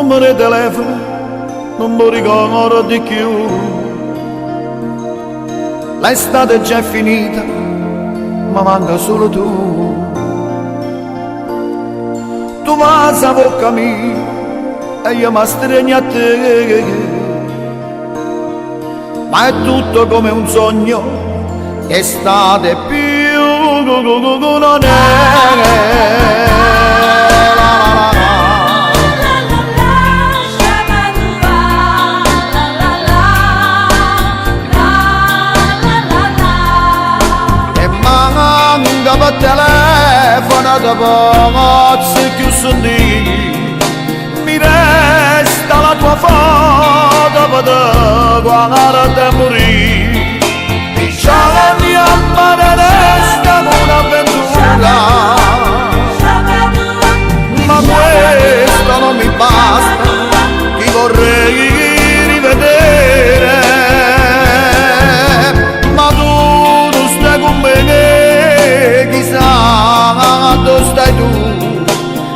numero di telefono non mi ricordo di più. L'estate è già finita, ma manca solo tu. Tu vas a bocca mia e io mi stringo a te, ma è tutto come un sogno, estate più non è. Per telefono dopo se chiuso lì mi resta la tua foto per guardare morire. Diciamo che mia amore resta un'avventura, ma questo non mi basta, ti vorrei rivedere, ma tu non stai con me. Chissà dove stai tu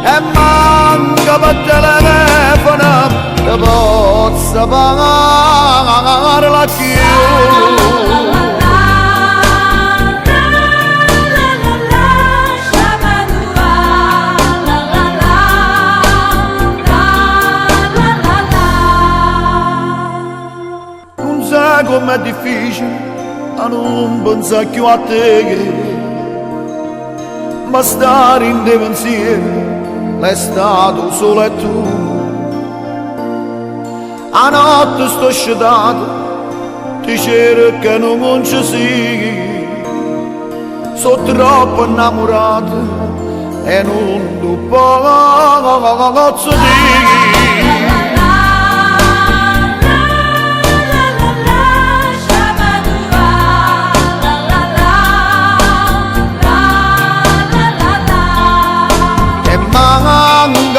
e manca per telefono che possa pagare la non sai com'è difficile a non pensare più a te, ma stare in te pensiero, l'è stato solo e tu. A notte sto scedato, ti cerco che non ci sia, sono troppo innamorato e non ti posso dire.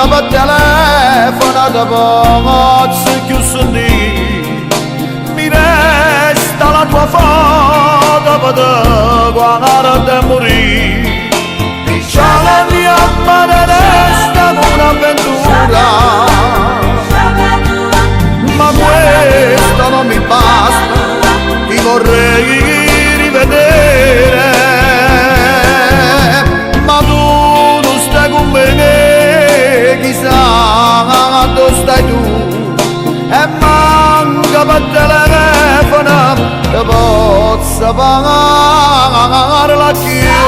Per telefono dopo se chiuso lì mi resta la tua foto per guardare morire. Diciamo che mia amore resta un'avventura, ma questo non mi basta, ti vorrei rivedere, ma tu non stai con me. Chissà dove stai tu e manca per telefono che possa pagare la chiesa.